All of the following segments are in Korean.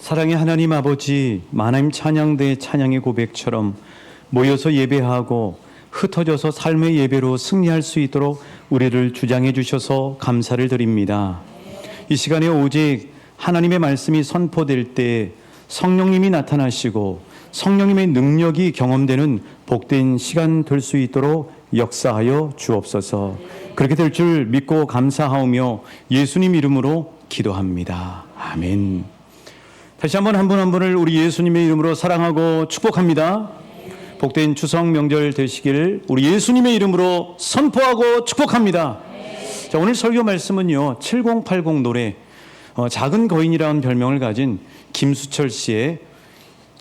사랑의 하나님 아버지, 하나님 찬양대의 찬양의 고백처럼 모여서 예배하고 흩어져서 삶의 예배로 승리할 수 있도록 우리를 주장해 주셔서 감사를 드립니다. 이 시간에 오직 하나님의 말씀이 선포될 때 성령님이 나타나시고 성령님의 능력이 경험되는 복된 시간 될 수 있도록 역사하여 주옵소서. 그렇게 될 줄 믿고 감사하오며 예수님 이름으로 기도합니다. 아멘. 다시 한번 한 분 한 분을 우리 예수님의 이름으로 사랑하고 축복합니다. 복된 추석 명절 되시길 우리 예수님의 이름으로 선포하고 축복합니다. 자, 오늘 설교 말씀은요, 7080 노래 작은 거인이라는 별명을 가진 김수철 씨의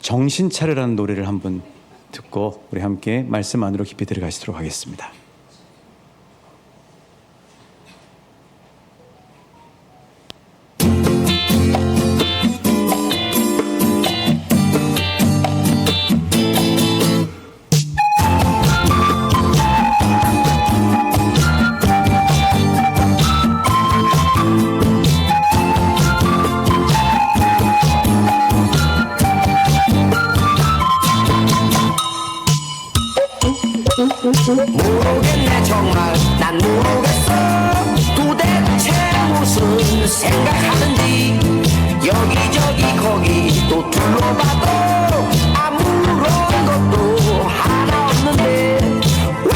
정신 차려라는 노래를 한번 듣고 우리 함께 말씀 안으로 깊이 들어가시도록 하겠습니다. 모르겠네 정말 난 모르겠어 도대체 무슨 생각하는지 여기저기 거기 또 둘러봐도 아무런 것도 하나 없는데 왜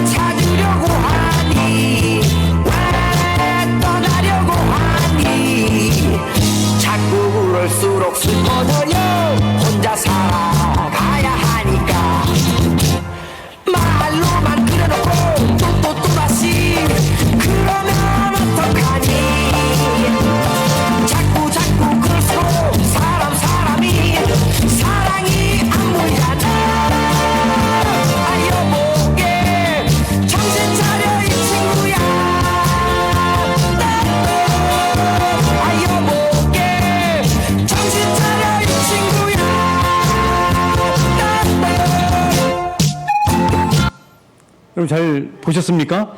찾으려고 하니 왜 떠나려고 하니 자꾸 그럴수록 슬퍼져요 혼자 살아가야 하니까 말로만 그려놓고 또 다시 그러면 어떡하니 자꾸 그럴수록 사람이 사랑이 안 보이잖아 여보게 정신 차려 이 친구야 여보게 정신 차려 이 친구야 여러분 잘 보셨습니까?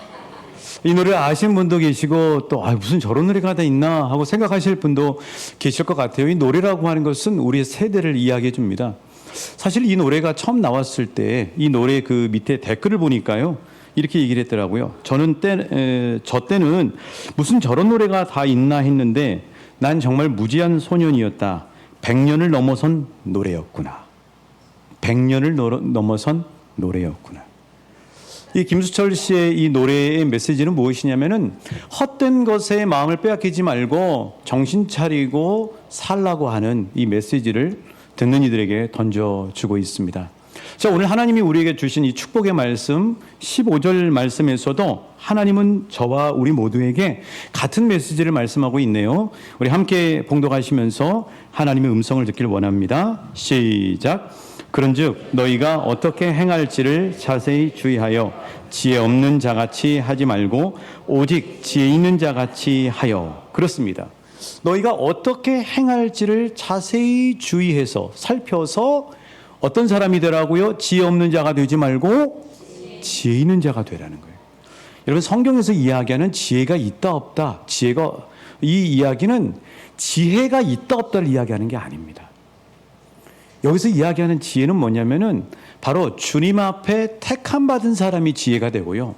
이 노래를 아시는 분도 계시고 또 무슨 저런 노래가 다 있나 하고 생각하실 분도 계실 것 같아요. 이 노래라고 하는 것은 우리의 세대를 이야기해 줍니다. 사실 이 노래가 처음 나왔을 때 이 노래 그 밑에 댓글을 보니까요, 이렇게 얘기를 했더라고요. 저 때는 무슨 저런 노래가 다 있나 했는데 난 정말 무지한 소년이었다. 100년을 넘어선 노래였구나. 100년을 넘어선 노래였구나. 이 김수철 씨의 이 노래의 메시지는 무엇이냐면은 헛된 것에 마음을 빼앗기지 말고 정신 차리고 살라고 하는 이 메시지를 듣는 이들에게 던져주고 있습니다. 자, 오늘 하나님이 우리에게 주신 이 축복의 말씀 15절 말씀에서도 하나님은 저와 우리 모두에게 같은 메시지를 말씀하고 있네요. 우리 함께 봉독하시면서 하나님의 음성을 듣길 원합니다. 시작. 그런즉 너희가 어떻게 행할지를 자세히 주의하여 지혜 없는 자같이 하지 말고 오직 지혜 있는 자같이 하여. 그렇습니다. 너희가 어떻게 행할지를 자세히 주의해서 살펴서 어떤 사람이 되라고요? 지혜 없는 자가 되지 말고 지혜 있는 자가 되라는 거예요. 여러분, 성경에서 이야기하는 지혜가 있다 없다, 이 이야기는 지혜가 있다 없다를 이야기하는 게 아닙니다. 여기서 이야기하는 지혜는 뭐냐면은 바로 주님 앞에 택함 받은 사람이 지혜가 되고요,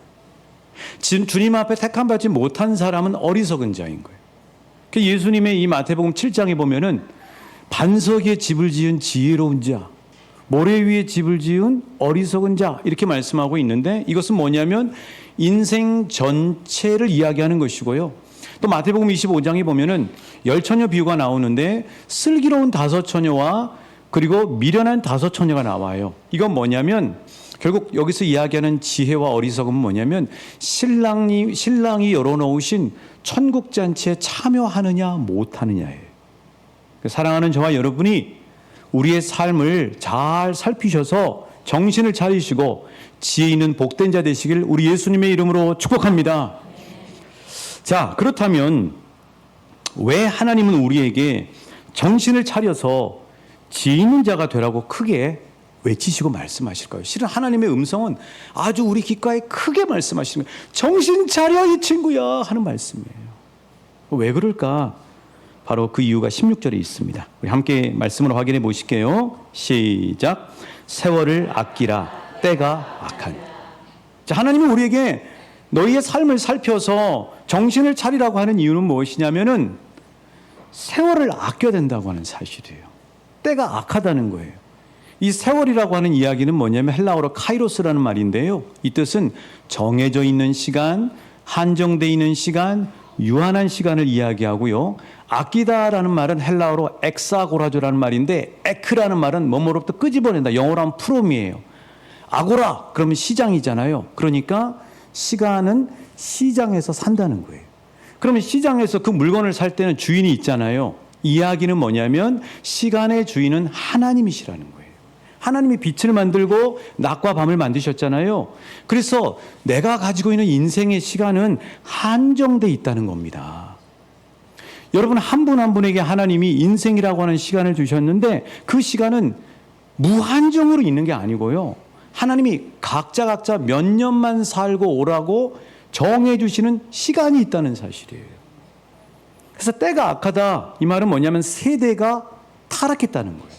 주님 앞에 택함 받지 못한 사람은 어리석은 자인 거예요. 예수님의 이 마태복음 7장에 보면은 반석에 집을 지은 지혜로운 자, 모래 위에 집을 지은 어리석은 자, 이렇게 말씀하고 있는데, 이것은 뭐냐면 인생 전체를 이야기하는 것이고요. 또 마태복음 25장에 보면은 열처녀 비유가 나오는데 슬기로운 5처녀와 그리고 미련한 5처녀가 나와요. 이건 뭐냐면 결국 여기서 이야기하는 지혜와 어리석음은 뭐냐면 신랑이 열어놓으신 천국잔치에 참여하느냐 못하느냐예요. 사랑하는 저와 여러분이 우리의 삶을 잘 살피셔서 정신을 차리시고 지혜 있는 복된 자 되시길 우리 예수님의 이름으로 축복합니다. 자, 그렇다면 왜 하나님은 우리에게 정신을 차려서 지혜 있는 자가 되라고 크게 외치시고 말씀하실까요? 실은 하나님의 음성은 아주 우리 귓가에 크게 말씀하시는 거예요. 정신 차려 이 친구야 하는 말씀이에요. 왜 그럴까? 바로 그 이유가 16절에 있습니다. 우리 함께 말씀으로 확인해 보실게요. 시작. 세월을 아끼라 때가 악하니. 자, 하나님은 우리에게 너희의 삶을 살펴서 정신을 차리라고 하는 이유는 무엇이냐면은 세월을 아껴야 된다고 하는 사실이에요. 때가 악하다는 거예요. 이 세월이라고 하는 이야기는 뭐냐면 헬라어로 카이로스라는 말인데요. 이 뜻은 정해져 있는 시간, 한정되어 있는 시간, 유한한 시간을 이야기하고요. 아끼다라는 말은 헬라어로 엑사고라조라는 말인데 에크라는 말은 뭐뭐로부터 끄집어낸다. 영어로 하면 프롬이에요. 아고라 그러면 시장이잖아요. 그러니까 시간은 시장에서 산다는 거예요. 그러면 시장에서 그 물건을 살 때는 주인이 있잖아요. 이야기는 뭐냐면 시간의 주인은 하나님이시라는 거예요. 하나님이 빛을 만들고 낮과 밤을 만드셨잖아요. 그래서 내가 가지고 있는 인생의 시간은 한정돼 있다는 겁니다. 여러분 한 분 한 분에게 하나님이 인생이라고 하는 시간을 주셨는데 그 시간은 무한정으로 있는 게 아니고요. 하나님이 각자 몇 년만 살고 오라고 정해 주시는 시간이 있다는 사실이에요. 그래서 때가 악하다 이 말은 뭐냐면 세대가 타락했다는 거예요.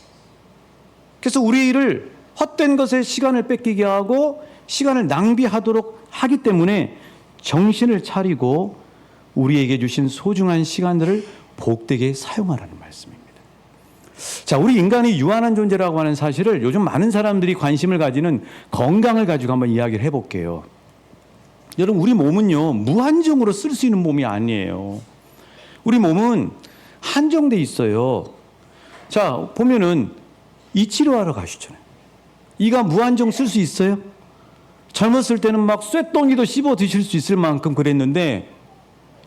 그래서 우리를 헛된 것에 시간을 뺏기게 하고 시간을 낭비하도록 하기 때문에 정신을 차리고 우리에게 주신 소중한 시간들을 복되게 사용하라는 말씀입니다. 자, 우리 인간이 유한한 존재라고 하는 사실을 요즘 많은 사람들이 관심을 가지는 건강을 가지고 한번 이야기를 해볼게요. 여러분 우리 몸은요 무한정으로 쓸 수 있는 몸이 아니에요. 우리 몸은 한정돼 있어요. 자, 보면은 이 치료하러 가시잖아요. 이가 무한정 쓸 수 있어요? 젊었을 때는 막 쇳덩이도 씹어 드실 수 있을 만큼 그랬는데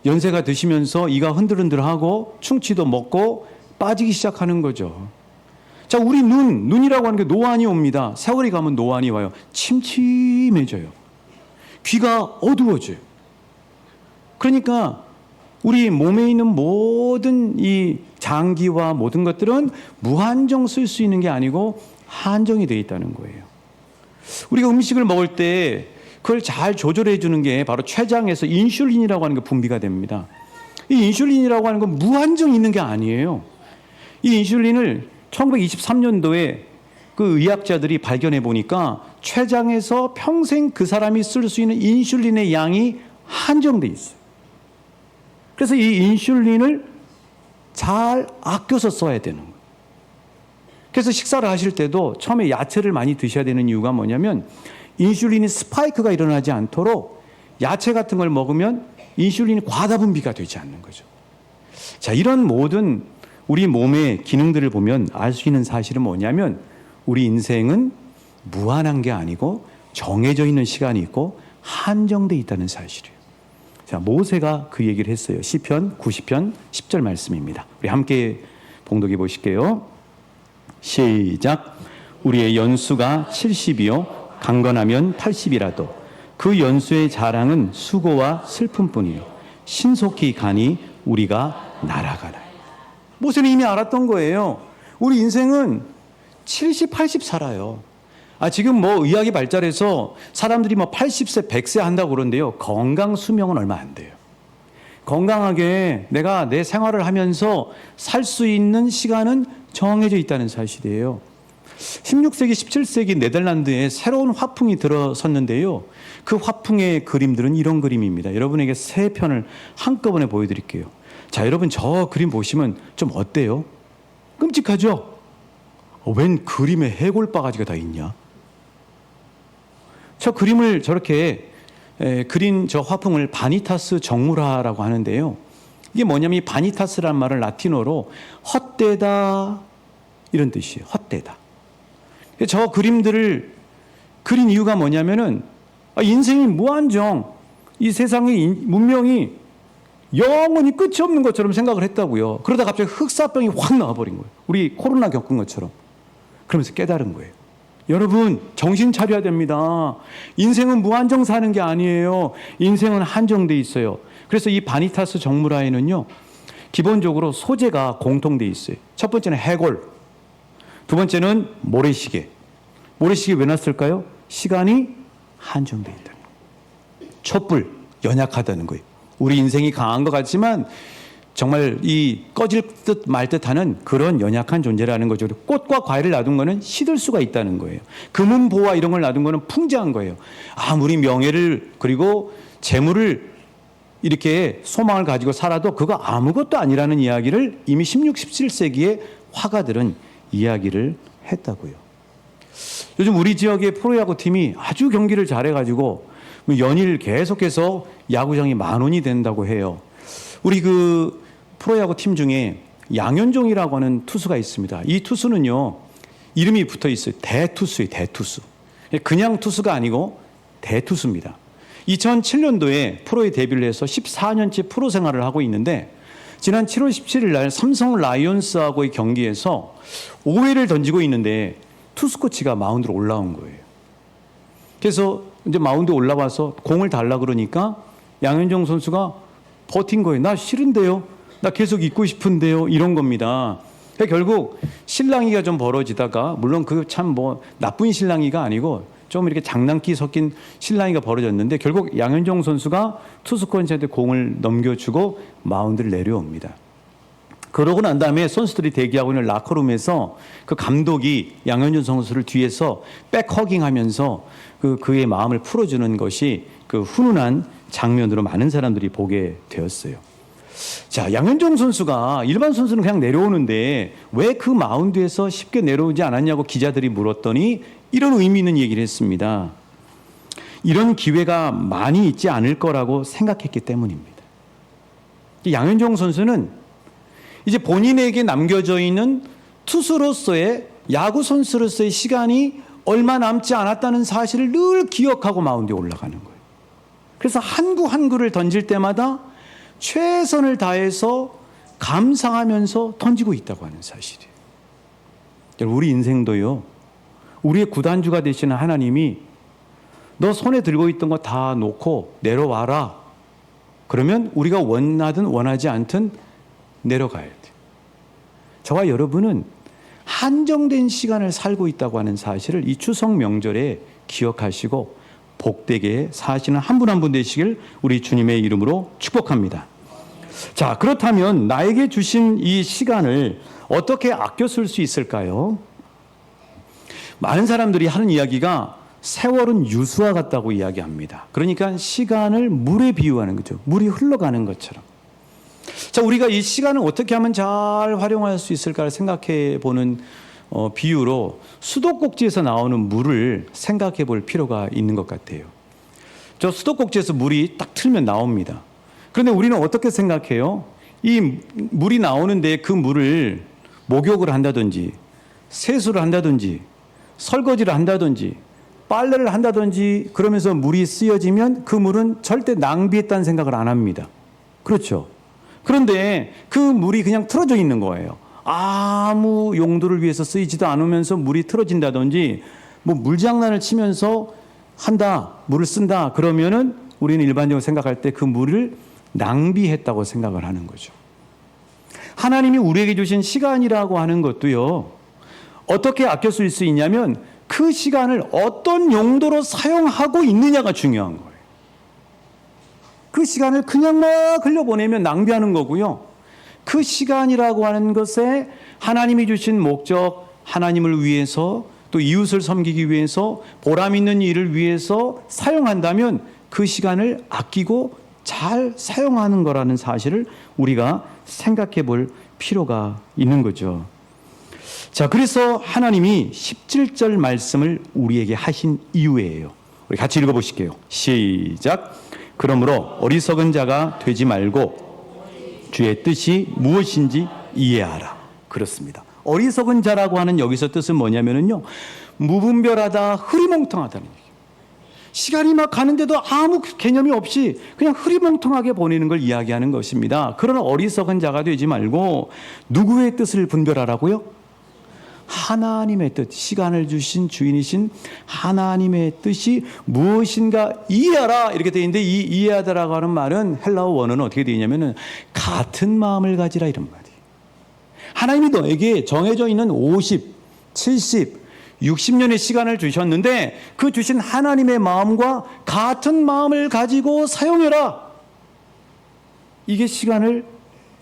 연세가 드시면서 이가 흔들흔들하고 충치도 먹고 빠지기 시작하는 거죠. 자, 우리 눈이라고 하는 게 노안이 옵니다. 세월이 가면 노안이 와요. 침침해져요. 귀가 어두워져요. 그러니까 우리 몸에 있는 모든 이 장기와 모든 것들은 무한정 쓸 수 있는 게 아니고 한정이 되어 있다는 거예요. 우리가 음식을 먹을 때 그걸 잘 조절해 주는 게 바로 췌장에서 인슐린이라고 하는 게 분비가 됩니다. 이 인슐린이라고 하는 건 무한정 있는 게 아니에요. 이 인슐린을 1923년도에 그 의학자들이 발견해 보니까 췌장에서 평생 그 사람이 쓸 수 있는 인슐린의 양이 한정돼 있어요. 그래서 이 인슐린을 잘 아껴서 써야 되는 거예요. 그래서 식사를 하실 때도 처음에 야채를 많이 드셔야 되는 이유가 뭐냐면 인슐린이 스파이크가 일어나지 않도록 야채 같은 걸 먹으면 인슐린이 과다 분비가 되지 않는 거죠. 자, 이런 모든 우리 몸의 기능들을 보면 알 수 있는 사실은 뭐냐면 우리 인생은 무한한 게 아니고 정해져 있는 시간이 있고 한정돼 있다는 사실이에요. 자, 모세가 그 얘기를 했어요. 시편 90편 10절 말씀입니다. 우리 함께 봉독해 보실게요. 시작. 우리의 연수가 70이요 강건하면 80이라도 그 연수의 자랑은 수고와 슬픔뿐이요 신속히 가니 우리가 날아가라. 모세는 이미 알았던 거예요. 우리 인생은 70, 80 살아요. 지금 뭐 의학이 발달해서 사람들이 뭐 80세, 100세 한다고 그러는데요. 건강 수명은 얼마 안 돼요. 건강하게 내가 내 생활을 하면서 살 수 있는 시간은 정해져 있다는 사실이에요. 16세기, 17세기 네덜란드에 새로운 화풍이 들어섰는데요. 그 화풍의 그림들은 이런 그림입니다. 여러분에게 세 편을 한꺼번에 보여드릴게요. 자, 여러분 저 그림 보시면 좀 어때요? 끔찍하죠? 웬 그림에 해골바가지가 다 있냐? 저 그림을 저렇게 그린 저 화풍을 바니타스 정무라라고 하는데요. 이게 뭐냐면 이 바니타스라는 말은 라틴어로 헛되다 이런 뜻이에요. 헛되다. 저 그림들을 그린 이유가 뭐냐면은 인생이 무한정 이 세상의 문명이 영원히 끝이 없는 것처럼 생각을 했다고요. 그러다 갑자기 흑사병이 확 나와버린 거예요. 우리 코로나 겪은 것처럼. 그러면서 깨달은 거예요. 여러분 정신 차려야 됩니다. 인생은 무한정 사는 게 아니에요. 인생은 한정돼 있어요. 그래서 이 바니타스 정무라에는요 기본적으로 소재가 공통돼 있어요. 첫 번째는 해골, 두 번째는 모래시계. 모래시계 왜 놨을까요? 시간이 한정돼 있다는 거예요. 촛불, 연약하다는 거예요. 우리 인생이 강한 것 같지만 정말 이 꺼질 듯 말 듯하는 그런 연약한 존재라는 거죠. 꽃과 과일을 놔둔 거는 시들 수가 있다는 거예요. 금은 보화 이런 걸 놔둔 거는 풍자한 거예요. 아무리 명예를 그리고 재물을 이렇게 소망을 가지고 살아도 그거 아무것도 아니라는 이야기를 이미 16, 17세기에 화가들은 이야기를 했다고요. 요즘 우리 지역의 프로야구 팀이 아주 경기를 잘해가지고 연일 계속해서 야구장이 10,000원이 된다고 해요. 우리 그 프로야구 팀 중에 양현종이라고 하는 투수가 있습니다. 이 투수는요, 이름이 붙어 있어요. 대투수예요, 대투수. 그냥 투수가 아니고 대투수입니다. 2007년도에 프로에 데뷔를 해서 14년째 프로 생활을 하고 있는데, 지난 7월 17일 날 삼성 라이온스하고의 경기에서 5회를 던지고 있는데 투수 코치가 마운드로 올라온 거예요. 그래서 이제 마운드에 올라와서 공을 달라 그러니까 양현종 선수가 버틴 거예요. 나 싫은데요. 나 계속 있고 싶은데요. 이런 겁니다. 결국 실랑이가 좀 벌어지다가, 물론 그 참 뭐 나쁜 실랑이가 아니고 좀 이렇게 장난기 섞인 실랑이가 벌어졌는데, 결국 양현종 선수가 투수 코치한테 공을 넘겨주고 마운드를 내려옵니다. 그러고 난 다음에 선수들이 대기하고 있는 라커룸에서 그 감독이 양현종 선수를 뒤에서 백허깅하면서 그의 마음을 풀어주는 것이 그 훈훈한 장면으로 많은 사람들이 보게 되었어요. 자, 양현종 선수가 일반 선수는 그냥 내려오는데 왜 그 마운드에서 쉽게 내려오지 않았냐고 기자들이 물었더니 이런 의미 있는 얘기를 했습니다. 이런 기회가 많이 있지 않을 거라고 생각했기 때문입니다. 양현종 선수는 이제 본인에게 남겨져 있는 투수로서의, 야구 선수로서의 시간이 얼마 남지 않았다는 사실을 늘 기억하고 마운드에 올라가는 거예요. 그래서 한 구 한 구를 던질 때마다 최선을 다해서 감상하면서 던지고 있다고 하는 사실이에요. 우리 인생도요, 우리의 구단주가 되시는 하나님이 너 손에 들고 있던 거 다 놓고 내려와라. 그러면 우리가 원하든 원하지 않든 내려가야 돼요. 저와 여러분은 한정된 시간을 살고 있다고 하는 사실을 이 추석 명절에 기억하시고 복되게 사시는 한 분 한 분 되시길 우리 주님의 이름으로 축복합니다. 자, 그렇다면 나에게 주신 이 시간을 어떻게 아껴 쓸 수 있을까요? 많은 사람들이 하는 이야기가 세월은 유수와 같다고 이야기합니다. 그러니까 시간을 물에 비유하는 거죠. 물이 흘러가는 것처럼. 자, 우리가 이 시간을 어떻게 하면 잘 활용할 수 있을까를 생각해 보는 비유로 수도꼭지에서 나오는 물을 생각해 볼 필요가 있는 것 같아요. 저 수도꼭지에서 물이 딱 틀면 나옵니다. 그런데 우리는 어떻게 생각해요? 이 물이 나오는데 그 물을 목욕을 한다든지 세수를 한다든지 설거지를 한다든지 빨래를 한다든지 그러면서 물이 쓰여지면 그 물은 절대 낭비했다는 생각을 안 합니다. 그렇죠? 그런데 그 물이 그냥 틀어져 있는 거예요. 아무 용도를 위해서 쓰이지도 않으면서 물이 틀어진다든지 뭐 물장난을 치면서 한다, 물을 쓴다 그러면은 우리는 일반적으로 생각할 때 그 물을 낭비했다고 생각을 하는 거죠. 하나님이 우리에게 주신 시간이라고 하는 것도요, 어떻게 아껴 쓸 수 있냐면 그 시간을 어떤 용도로 사용하고 있느냐가 중요한 거예요. 그 시간을 그냥 막 흘려보내면 낭비하는 거고요. 그 시간이라고 하는 것에 하나님이 주신 목적, 하나님을 위해서 또 이웃을 섬기기 위해서 보람 있는 일을 위해서 사용한다면 그 시간을 아끼고 잘 사용하는 거라는 사실을 우리가 생각해 볼 필요가 있는 거죠. 자, 그래서 하나님이 17절 말씀을 우리에게 하신 이유예요. 우리 같이 읽어보실게요. 시작. 그러므로 어리석은 자가 되지 말고 주의 뜻이 무엇인지 이해하라. 그렇습니다. 어리석은 자라고 하는 여기서 뜻은 뭐냐면요, 무분별하다, 흐리멍텅하다는 얘기예요. 시간이 막 가는데도 아무 개념이 없이 그냥 흐리멍텅하게 보내는 걸 이야기하는 것입니다. 그러나 어리석은 자가 되지 말고 누구의 뜻을 분별하라고요? 하나님의 뜻, 시간을 주신 주인이신 하나님의 뜻이 무엇인가 이해하라 이렇게 되어 있는데, 이 이해하다라고 하는 말은 헬라어 원어는 어떻게 되어 있냐면은 같은 마음을 가지라 이런 말이에요. 하나님이 너에게 정해져 있는 50, 70, 60년의 시간을 주셨는데 그 주신 하나님의 마음과 같은 마음을 가지고 사용해라. 이게 시간을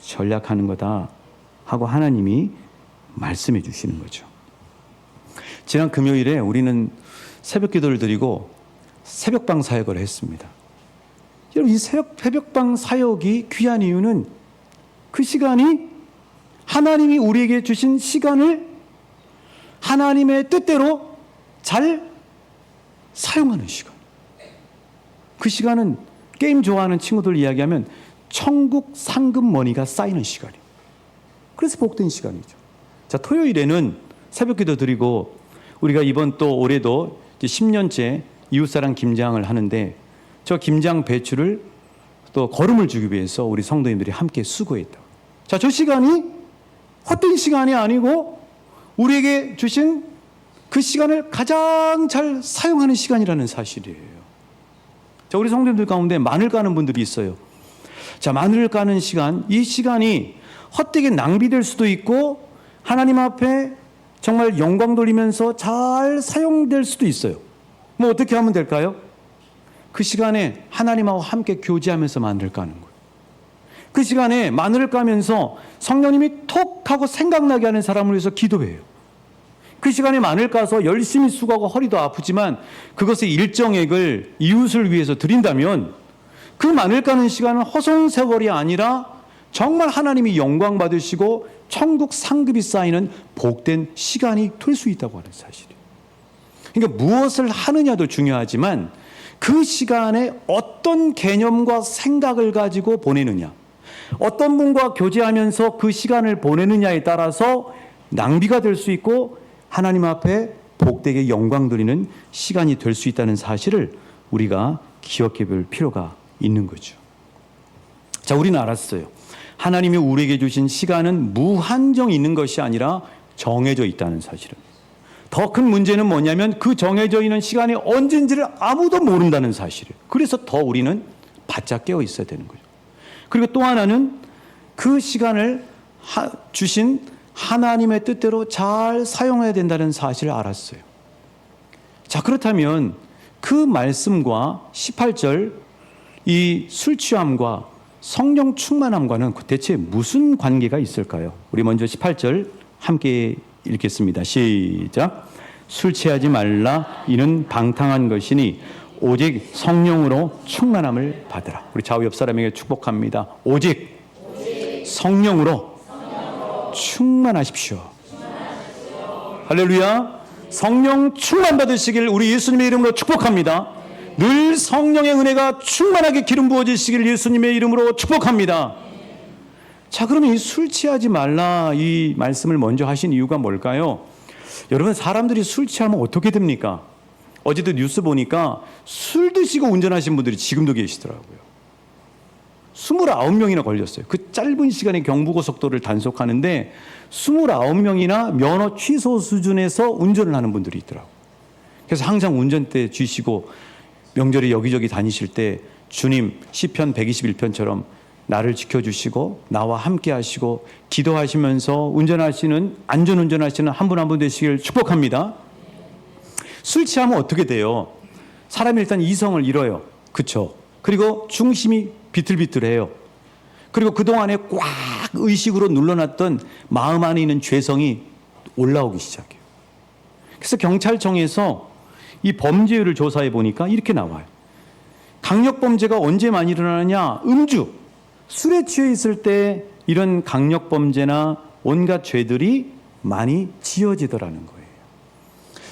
전략하는 거다 하고 하나님이 말씀해 주시는 거죠. 지난 금요일에 우리는 새벽 기도를 드리고 새벽방 사역을 했습니다. 여러분, 이 새벽방 사역이 귀한 이유는 그 시간이 하나님이 우리에게 주신 시간을 하나님의 뜻대로 잘 사용하는 시간. 그 시간은 게임 좋아하는 친구들 이야기하면 천국 상금 머니가 쌓이는 시간이에요. 그래서 복된 시간이죠. 자, 토요일에는 새벽 기도 드리고 우리가 이번 또 올해도 이제 10년째 이웃사랑 김장을 하는데 저 김장 배추를 또 거름을 주기 위해서 우리 성도님들이 함께 수고했다. 자, 저 시간이 헛된 시간이 아니고 우리에게 주신 그 시간을 가장 잘 사용하는 시간이라는 사실이에요. 자, 우리 성도님들 가운데 마늘 까는 분들이 있어요. 자, 마늘을 까는 시간, 이 시간이 헛되게 낭비될 수도 있고 하나님 앞에 정말 영광 돌리면서 잘 사용될 수도 있어요. 뭐 어떻게 하면 될까요? 그 시간에 하나님하고 함께 교제하면서 마늘을 까는 거예요. 그 시간에 마늘을 까면서 성령님이 톡 하고 생각나게 하는 사람을 위해서 기도해요. 그 시간에 마늘 까서 열심히 수고하고 허리도 아프지만 그것의 일정액을 이웃을 위해서 드린다면 그 마늘 까는 시간은 허송세월이 아니라 정말 하나님이 영광 받으시고 천국 상급이 쌓이는 복된 시간이 될 수 있다고 하는 사실이에요. 그러니까 무엇을 하느냐도 중요하지만 그 시간에 어떤 개념과 생각을 가지고 보내느냐, 어떤 분과 교제하면서 그 시간을 보내느냐에 따라서 낭비가 될 수 있고 하나님 앞에 복되게 영광 드리는 시간이 될 수 있다는 사실을 우리가 기억해 볼 필요가 있는 거죠. 자, 우리는 알았어요. 하나님이 우리에게 주신 시간은 무한정 있는 것이 아니라 정해져 있다는 사실은. 더 큰 문제는 뭐냐면 그 정해져 있는 시간이 언젠지를 아무도 모른다는 사실이에요. 그래서 더 우리는 바짝 깨어 있어야 되는 거죠. 그리고 또 하나는 그 시간을 주신 하나님의 뜻대로 잘 사용해야 된다는 사실을 알았어요. 자, 그렇다면 그 말씀과 18절 이 술 취함과 성령 충만함과는 대체 무슨 관계가 있을까요? 우리 먼저 18절 함께 읽겠습니다. 시작. 술 취하지 말라. 이는 방탕한 것이니 오직 성령으로 충만함을 받으라. 우리 좌우 옆 사람에게 축복합니다. 오직 성령으로 충만하십시오. 할렐루야. 성령 충만 받으시길 우리 예수님의 이름으로 축복합니다. 늘 성령의 은혜가 충만하게 기름 부어지시길 예수님의 이름으로 축복합니다. 자, 그러면 이 술 취하지 말라 이 말씀을 먼저 하신 이유가 뭘까요? 여러분, 사람들이 술 취하면 어떻게 됩니까? 어제도 뉴스 보니까 술 드시고 운전하신 분들이 지금도 계시더라고요. 29명이나 걸렸어요. 그 짧은 시간에 경부고속도로를 단속하는데 29명이나 면허 취소 수준에서 운전을 하는 분들이 있더라고요. 그래서 항상 운전대 쥐시고 명절에 여기저기 다니실 때 주님 시편 121편처럼 나를 지켜주시고 나와 함께 하시고 기도하시면서 운전하시는 안전운전하시는 한 분 한 분 되시길 축복합니다. 술 취하면 어떻게 돼요? 사람이 일단 이성을 잃어요. 그렇죠? 그리고 중심이 비틀비틀해요. 그리고 그동안에 꽉 의식으로 눌러놨던 마음 안에 있는 죄성이 올라오기 시작해요. 그래서 경찰청에서 이 범죄율을 조사해 보니까 이렇게 나와요. 강력범죄가 언제 많이 일어나느냐? 음주, 술에 취해 있을 때 이런 강력범죄나 온갖 죄들이 많이 지어지더라는 거예요.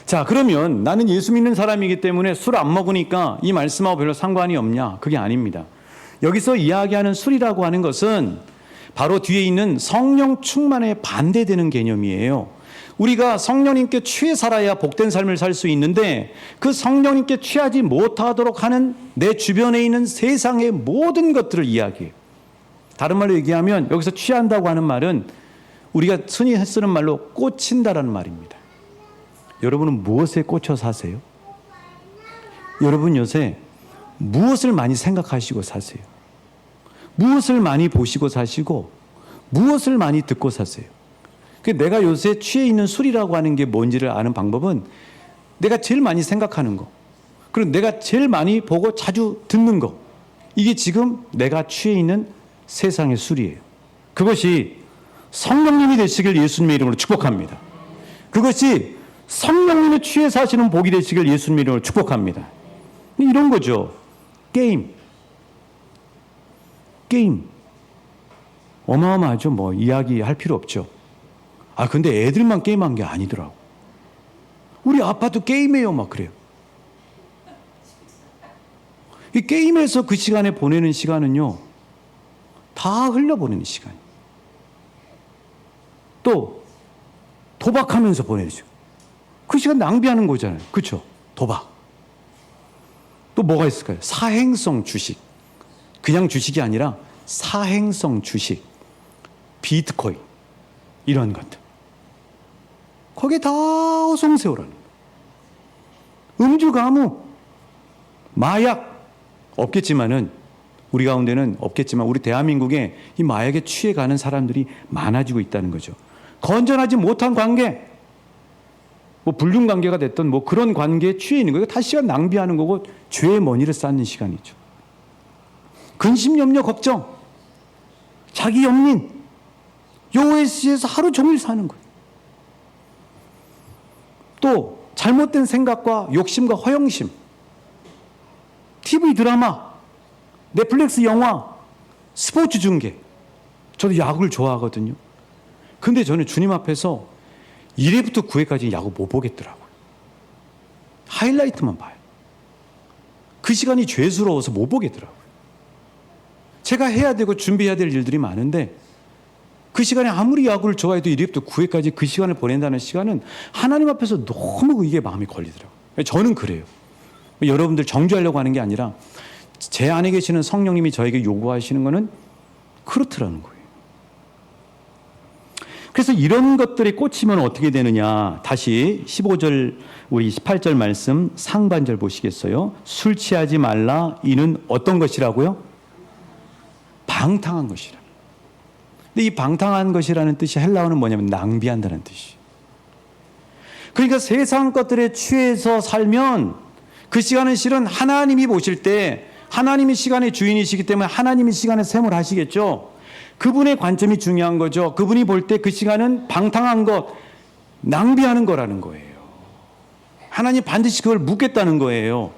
자, 그러면 나는 예수 믿는 사람이기 때문에 술 안 먹으니까 이 말씀하고 별로 상관이 없냐? 그게 아닙니다. 여기서 이야기하는 술이라고 하는 것은 바로 뒤에 있는 성령 충만에 반대되는 개념이에요. 우리가 성령님께 취해 살아야 복된 삶을 살 수 있는데 그 성령님께 취하지 못하도록 하는 내 주변에 있는 세상의 모든 것들을 이야기해요. 다른 말로 얘기하면 여기서 취한다고 하는 말은 우리가 흔히 쓰는 말로 꽂힌다라는 말입니다. 여러분은 무엇에 꽂혀 사세요? 여러분 요새 무엇을 많이 생각하시고 사세요? 무엇을 많이 보시고 사시고 무엇을 많이 듣고 사세요? 내가 요새 취해 있는 술이라고 하는 게 뭔지를 아는 방법은 내가 제일 많이 생각하는 거, 그리고 내가 제일 많이 보고 자주 듣는 거, 이게 지금 내가 취해 있는 세상의 술이에요. 그것이 성령님이 되시길 예수님의 이름으로 축복합니다. 그것이 성령님의 취해 사시는 복이 되시길 예수님의 이름으로 축복합니다. 이런 거죠. 게임. 어마어마하죠. 뭐 이야기할 필요 없죠. 근데 애들만 게임한 게 아니더라고. 우리 아빠도 게임해요. 막 그래요. 이 게임에서 그 시간에 보내는 시간은요, 다 흘려보내는 시간이에요. 또 도박하면서 보내죠. 그 시간 낭비하는 거잖아요. 그렇죠? 도박. 또 뭐가 있을까요? 사행성 주식. 그냥 주식이 아니라 사행성 주식, 비트코인, 이런 것들. 거기에 다 어송세우라는 거예요. 음주, 가무, 마약 없겠지만은, 우리 가운데는 없겠지만 우리 대한민국에 이 마약에 취해가는 사람들이 많아지고 있다는 거죠. 건전하지 못한 관계, 뭐 불륜 관계가 됐던 뭐 그런 관계에 취해 있는 거예요. 다시 시간 낭비하는 거고 죄의 머니를 쌓는 시간이죠. 근심, 염려, 걱정, 자기 연민, OS에서 하루 종일 사는 거예요. 또 잘못된 생각과 욕심과 허영심, TV 드라마, 넷플릭스 영화, 스포츠 중계. 저도 야구를 좋아하거든요. 근데 저는 주님 앞에서 1회부터 9회까지 야구 못 보겠더라고요. 하이라이트만 봐요. 그 시간이 죄스러워서 못 보겠더라고요. 제가 해야 되고 준비해야 될 일들이 많은데 그 시간에 아무리 야구를 좋아해도 1회부터 9회까지 그 시간을 보낸다는 시간은 하나님 앞에서 너무 이게 마음이 걸리더라고요. 저는 그래요. 여러분들 정죄하려고 하는 게 아니라 제 안에 계시는 성령님이 저에게 요구하시는 거는 그렇더라는 거예요. 그래서 이런 것들에 꽂히면 어떻게 되느냐. 다시 15절, 우리 18절 말씀 상반절 보시겠어요? 술 취하지 말라. 이는 어떤 것이라고요? 방탕한 것이라. 근데 이 방탕한 것이라는 뜻이 헬라어는 뭐냐면 낭비한다는 뜻이에요. 그러니까 세상 것들에 취해서 살면 그 시간은 실은 하나님이 보실 때 하나님이 시간의 주인이시기 때문에 하나님이 시간에 셈을 하시겠죠. 그분의 관점이 중요한 거죠. 그분이 볼 때 그 시간은 방탕한 것, 낭비하는 거라는 거예요. 하나님 반드시 그걸 묻겠다는 거예요.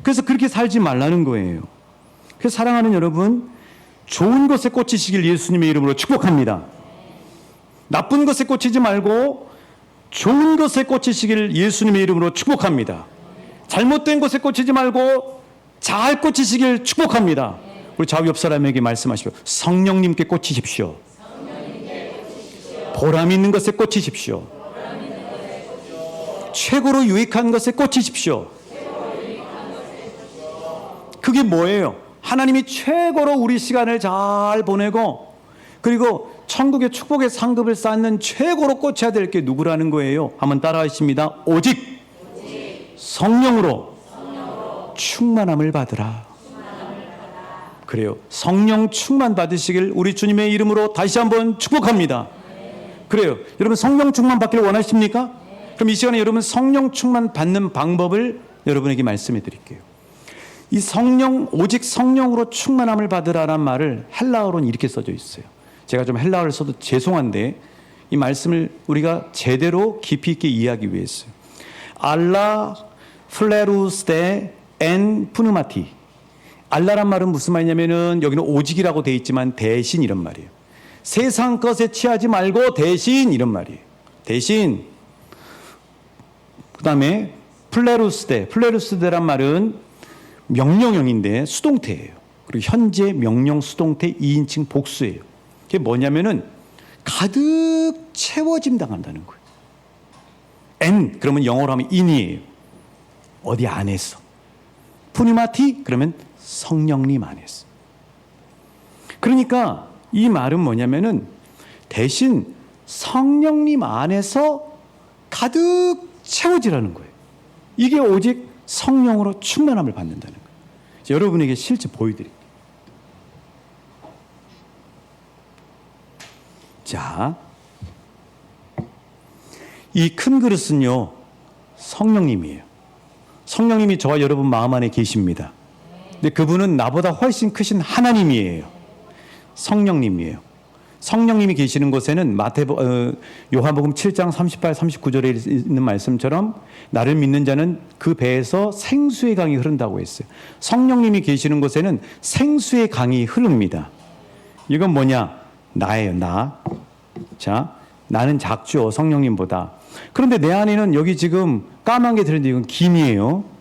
그래서 그렇게 살지 말라는 거예요. 그래서 사랑하는 여러분, 좋은 것에 꽂히시길 예수님의 이름으로 축복합니다. 나쁜 것에 꽂히지 말고 좋은 것에 꽂히시길 예수님의 이름으로 축복합니다. 잘못된 것에 꽂히지 말고 잘 꽂히시길 축복합니다. 우리 좌우 옆 사람에게 말씀하십시오. 성령님께 꽂히십시오. 보람 있는 것에 꽂히십시오. 최고로 유익한 것에 꽂히십시오. 그게 뭐예요? 하나님이 최고로 우리 시간을 잘 보내고 그리고 천국의 축복의 상급을 쌓는 최고로 꽂혀야 될 게 누구라는 거예요? 한번 따라하십니다. 오직 성령으로 충만함을 받으라. 그래요. 성령 충만 받으시길 우리 주님의 이름으로 다시 한번 축복합니다. 그래요. 여러분 성령 충만 받기를 원하십니까? 그럼 이 시간에 여러분 성령 충만 받는 방법을 여러분에게 말씀해 드릴게요. 이 성령, 오직 성령으로 충만함을 받으라는 말을 헬라어로는 이렇게 써져 있어요. 제가 좀 헬라어를 써도 죄송한데 이 말씀을 우리가 제대로 깊이 있게 이해하기 위해서요. 알라 플레루스데 엔 푸누마티. 알라란 말은 무슨 말이냐면은 여기는 오직이라고 되어 있지만 대신 이런 말이에요. 세상 것에 취하지 말고 대신 이런 말이에요. 대신. 그 다음에 플레루스데란 말은 명령형인데 수동태예요. 그리고 현재 명령 수동태 2인칭 복수예요. 그게 뭐냐면은 가득 채워짐 당한다는 거예요. 엔 그러면 영어로 하면 인이에요. 어디 안에서. 푸니마티 그러면 성령님 안에서. 그러니까 이 말은 뭐냐면은 대신 성령님 안에서 가득 채워지라는 거예요. 이게 오직 성령으로 충만함을 받는다는 거예요. 여러분에게 실제 보여드릴게요. 자, 이 큰 그릇은요 성령님이에요. 성령님이 저와 여러분 마음 안에 계십니다. 근데 그분은 나보다 훨씬 크신 하나님이에요. 성령님이에요. 성령님이 계시는 곳에는 요한복음 7장 38, 39절에 있는 말씀처럼 나를 믿는 자는 그 배에서 생수의 강이 흐른다고 했어요. 성령님이 계시는 곳에는 생수의 강이 흐릅니다. 이건 뭐냐? 나예요, 나. 자, 나는 작죠, 성령님보다. 그런데 내 안에는 여기 지금 까만 게 들었는데 이건 김이에요.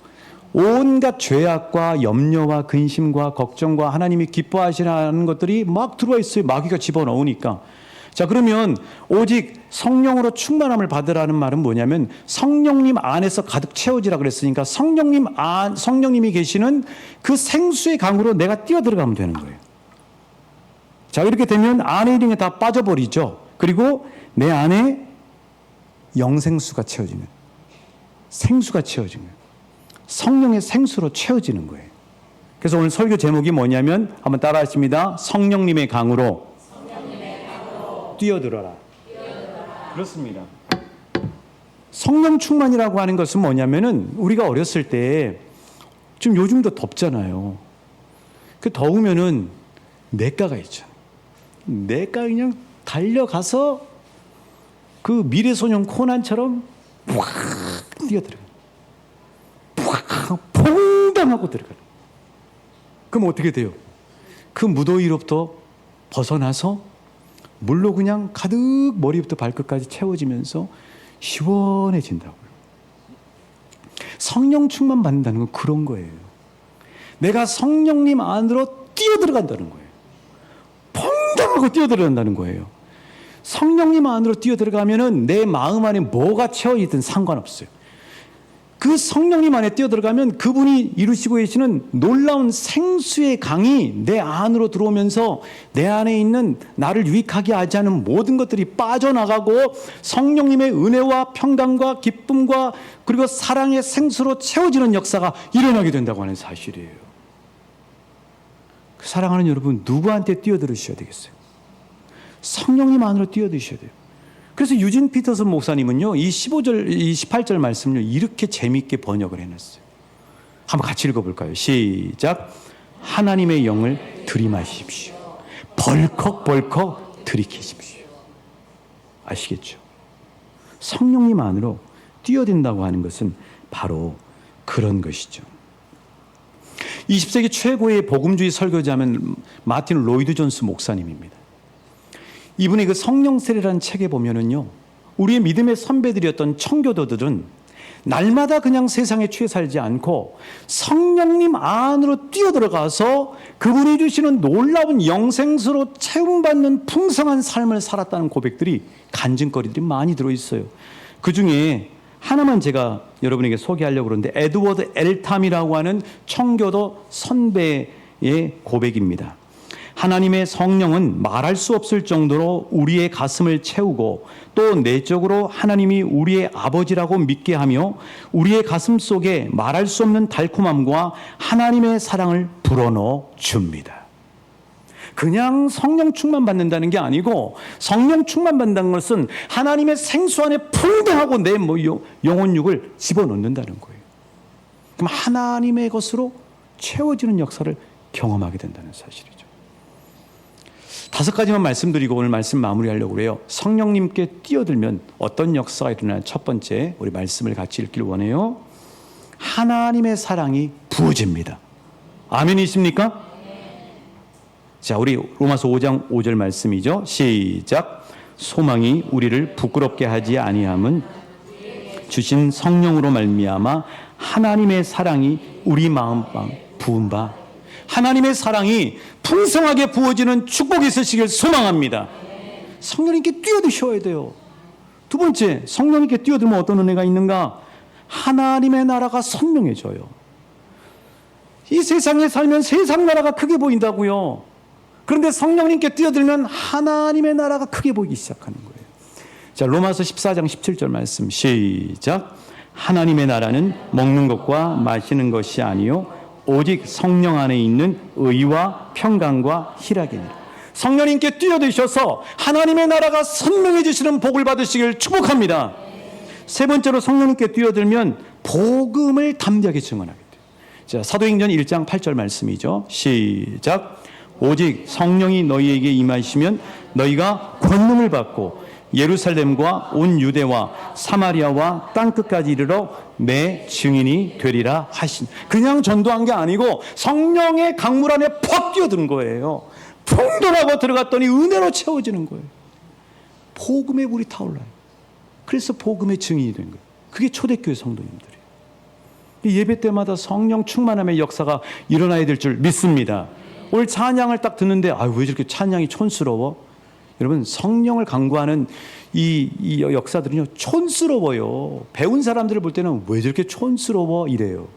온갖 죄악과 염려와 근심과 걱정과 하나님이 기뻐하시라는 것들이 막 들어와 있어요. 마귀가 집어넣으니까. 자, 그러면 오직 성령으로 충만함을 받으라는 말은 뭐냐면 성령님 안에서 가득 채워지라 그랬으니까 성령님이 계시는 그 생수의 강으로 내가 뛰어들어가면 되는 거예요. 자, 이렇게 되면 안에 있는 게 다 빠져버리죠. 그리고 내 안에 영생수가 채워지는, 생수가 채워지는 거예요. 성령의 생수로 채워지는 거예요. 그래서 오늘 설교 제목이 뭐냐면 한번 따라 하십니다. 성령님의 강으로 뛰어들어라. 그렇습니다. 성령 충만이라고 하는 것은 뭐냐면은 우리가 어렸을 때 지금 요즘도 덥잖아요. 그 더우면은 냇가가 있잖아요. 냇가 그냥 달려가서 그 미래소년 코난처럼 확 뛰어들어요. 퐁당하고 들어가요. 그럼 어떻게 돼요? 그 무더위로부터 벗어나서 물로 그냥 가득 머리부터 발끝까지 채워지면서 시원해진다고요. 성령 충만 받는다는 건 그런 거예요. 내가 성령님 안으로 뛰어들어간다는 거예요. 퐁당하고 뛰어들어간다는 거예요. 성령님 안으로 뛰어들어가면은 내 마음 안에 뭐가 채워있든 상관없어요. 그 성령님 안에 뛰어들어가면 그분이 이루시고 계시는 놀라운 생수의 강이 내 안으로 들어오면서 내 안에 있는 나를 유익하게 하지 않은 모든 것들이 빠져나가고 성령님의 은혜와 평강과 기쁨과 그리고 사랑의 생수로 채워지는 역사가 일어나게 된다고 하는 사실이에요. 그 사랑하는 여러분, 누구한테 뛰어들으셔야 되겠어요? 성령님 안으로 뛰어드셔야 돼요. 그래서 유진 피터슨 목사님은요, 이 15절, 이 18절 말씀을 이렇게 재미있게 번역을 해놨어요. 한번 같이 읽어볼까요? 시작. 하나님의 영을 들이마십시오. 벌컥벌컥 들이키십시오. 아시겠죠? 성령님 안으로 뛰어든다고 하는 것은 바로 그런 것이죠. 20세기 최고의 복음주의 설교자면 마틴 로이드 존스 목사님입니다. 이분의 그 성령 세례라는 책에 보면은요, 우리의 믿음의 선배들이었던 청교도들은 날마다 그냥 세상에 취해 살지 않고 성령님 안으로 뛰어들어가서 그분이 주시는 놀라운 영생수로 채움받는 풍성한 삶을 살았다는 고백들이, 간증거리들이 많이 들어있어요. 그 중에 하나만 제가 여러분에게 소개하려고 그러는데, 에드워드 엘탐이라고 하는 청교도 선배의 고백입니다. 하나님의 성령은 말할 수 없을 정도로 우리의 가슴을 채우고 또 내적으로 하나님이 우리의 아버지라고 믿게 하며 우리의 가슴 속에 말할 수 없는 달콤함과 하나님의 사랑을 불어넣어 줍니다. 그냥 성령 충만 받는다는 게 아니고, 성령 충만 받는다는 것은 하나님의 생수 안에 풍덩하고 내 영혼육을 집어넣는다는 거예요. 그럼 하나님의 것으로 채워지는 역사를 경험하게 된다는 사실이죠. 5가지만 말씀드리고 오늘 말씀 마무리하려고 해요. 성령님께 뛰어들면 어떤 역사가 일어나요? 첫 번째, 우리 말씀을 같이 읽기를 원해요. 하나님의 사랑이 부어집니다. 아멘이십니까? 자, 우리 로마서 5장 5절 말씀이죠. 시작. 소망이 우리를 부끄럽게 하지 아니함은 주신 성령으로 말미암아 하나님의 사랑이 우리 마음 부은 바, 하나님의 사랑이 풍성하게 부어지는 축복이 있으시길 소망합니다. 성령님께 뛰어드셔야 돼요. 두 번째, 성령님께 뛰어들면 어떤 은혜가 있는가? 하나님의 나라가 선명해져요. 이 세상에 살면 세상 나라가 크게 보인다고요. 그런데 성령님께 뛰어들면 하나님의 나라가 크게 보이기 시작하는 거예요. 자, 로마서 14장 17절 말씀 시작. 하나님의 나라는 먹는 것과 마시는 것이 아니요 오직 성령 안에 있는 의와 평강과 희락이니라. 성령님께 뛰어드셔서 하나님의 나라가 선명해지시는 복을 받으시길 축복합니다. 세 번째로, 성령님께 뛰어들면 복음을 담대하게 증언하게 돼요. 자, 사도행전 1장 8절 말씀이죠. 시작. 오직 성령이 너희에게 임하시면 너희가 권능을 받고 예루살렘과 온 유대와 사마리아와 땅끝까지 이르러 내 증인이 되리라 하신. 그냥 전도한 게 아니고 성령의 강물 안에 퍽 뛰어든 거예요. 풍덩하고 들어갔더니 은혜로 채워지는 거예요. 복음의 물이 타올라요. 그래서 복음의 증인이 된 거예요. 그게 초대교회 성도님들이에요. 예배 때마다 성령 충만함의 역사가 일어나야 될 줄 믿습니다. 오늘 찬양을 딱 듣는데 왜 저렇게 찬양이 촌스러워? 여러분, 성령을 강구하는 이 역사들은요, 촌스러워요. 배운 사람들을 볼 때는 왜 저렇게 촌스러워? 이래요.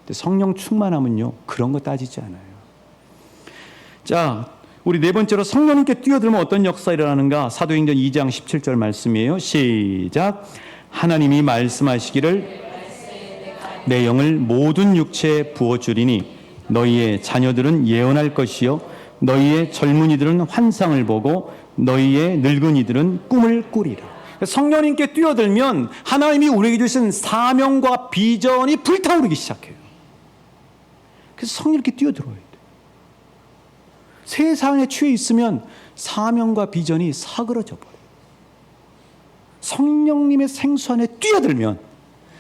근데 성령 충만함은요, 그런 거 따지지 않아요. 자, 우리 네 번째로 성령님께 뛰어들면 어떤 역사가 일어나는가? 사도행전 2장 17절 말씀이에요. 시작. 하나님이 말씀하시기를 내 영을 모든 육체에 부어주리니 너희의 자녀들은 예언할 것이요 너희의 젊은이들은 환상을 보고 너희의 늙은이들은 꿈을 꾸리라. 성령님께 뛰어들면 하나님이 우리에게 주신 사명과 비전이 불타오르기 시작해요. 그래서 성령님께 뛰어들어야 돼요. 세상에 취해 있으면 사명과 비전이 사그러져 버려요. 성령님의 생수 안에 뛰어들면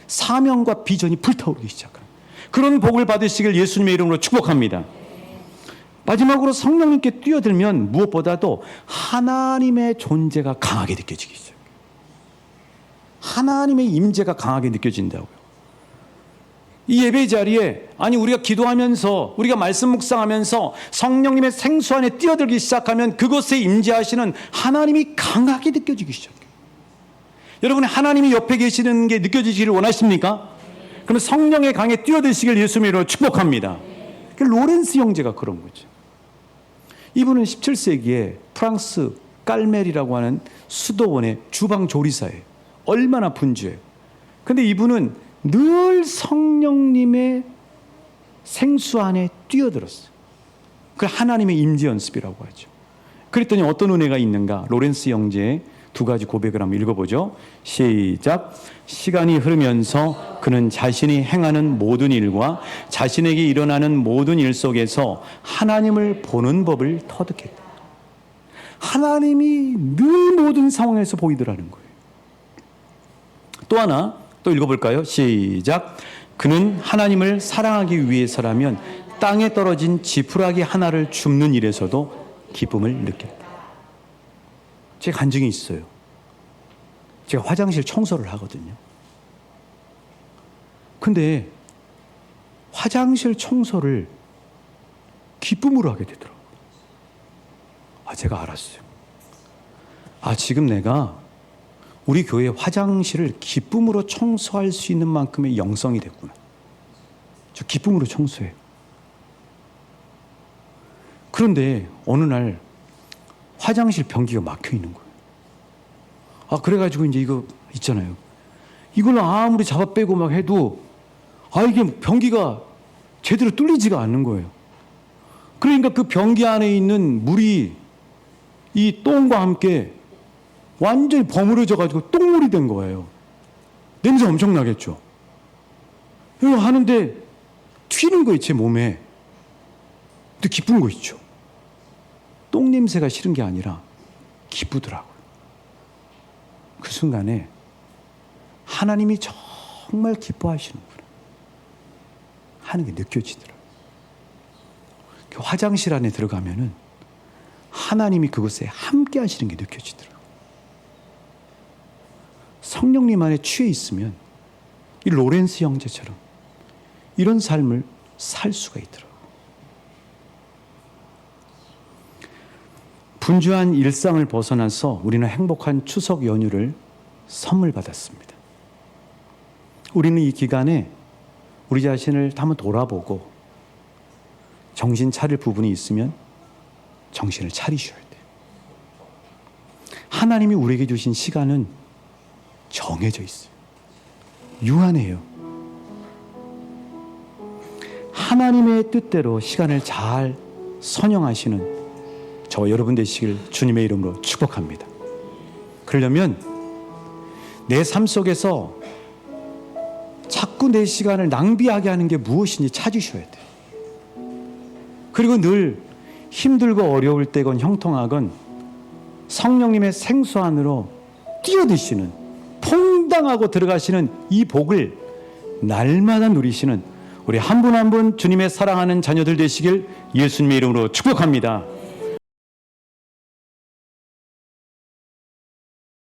사명과 비전이 불타오르기 시작합니다. 그런 복을 받으시길 예수님의 이름으로 축복합니다. 마지막으로 성령님께 뛰어들면 무엇보다도 하나님의 존재가 강하게 느껴지기 시작해요. 하나님의 임재가 강하게 느껴진다고요. 이 예배 자리에 우리가 기도하면서 우리가 말씀 묵상하면서 성령님의 생수 안에 뛰어들기 시작하면 그곳에 임재하시는 하나님이 강하게 느껴지기 시작해요. 여러분, 하나님이 옆에 계시는 게 느껴지기를 원하십니까? 그러면 성령의 강에 뛰어드시길 예수님의 이름으로 축복합니다. 로렌스 형제가 그런 거죠. 이분은 17세기에 프랑스 깔멜이라고 하는 수도원의 주방 조리사예요. 얼마나 분주해요. 근데 이분은 늘 성령님의 생수 안에 뛰어들었어요. 그걸 하나님의 임재 연습이라고 하죠. 그랬더니 어떤 은혜가 있는가? 로렌스 형제의 두 가지 고백을 한번 읽어보죠. 시작. 시간이 흐르면서 그는 자신이 행하는 모든 일과 자신에게 일어나는 모든 일 속에서 하나님을 보는 법을 터득했다. 하나님이 늘 모든 상황에서 보이더라는 거예요. 또 하나 또 읽어볼까요? 시작. 그는 하나님을 사랑하기 위해서라면 땅에 떨어진 지푸라기 하나를 줍는 일에서도 기쁨을 느꼈다. 제 간증이 있어요. 제가 화장실 청소를 하거든요. 근데 화장실 청소를 기쁨으로 하게 되더라고요. 제가 알았어요. 지금 내가 우리 교회 화장실을 기쁨으로 청소할 수 있는 만큼의 영성이 됐구나. 저 기쁨으로 청소해요. 그런데 어느 날 화장실 변기가 막혀 있는 거예요. 그래가지고 이제 이거 있잖아요. 이걸 아무리 잡아 빼고 막 해도 이게 변기가 제대로 뚫리지가 않는 거예요. 그러니까 그 변기 안에 있는 물이 이 똥과 함께 완전히 버무려져가지고 똥물이 된 거예요. 냄새 엄청 나겠죠. 이거 하는데 튀는 거예요, 제 몸에. 근데 기쁜 거 있죠. 똥 냄새가 싫은 게 아니라 기쁘더라고요. 그 순간에 하나님이 정말 기뻐하시는구나 하는 게 느껴지더라고요. 그 화장실 안에 들어가면은 하나님이 그곳에 함께 하시는 게 느껴지더라고요. 성령님 안에 취해 있으면 이 로렌스 형제처럼 이런 삶을 살 수가 있더라고요. 분주한 일상을 벗어나서 우리는 행복한 추석 연휴를 선물 받았습니다. 우리는 이 기간에 우리 자신을 한번 돌아보고 정신 차릴 부분이 있으면 정신을 차리셔야 돼요. 하나님이 우리에게 주신 시간은 정해져 있어요. 유한해요. 하나님의 뜻대로 시간을 잘 선용하시는 저와 여러분 되시길 주님의 이름으로 축복합니다. 그러려면 내 삶 속에서 자꾸 내 시간을 낭비하게 하는 게 무엇인지 찾으셔야 돼요. 그리고 늘 힘들고 어려울 때건 형통하건 성령님의 생수 안으로 뛰어드시는, 퐁당하고 들어가시는 이 복을 날마다 누리시는 우리 한 분 한 분 주님의 사랑하는 자녀들 되시길 예수님의 이름으로 축복합니다.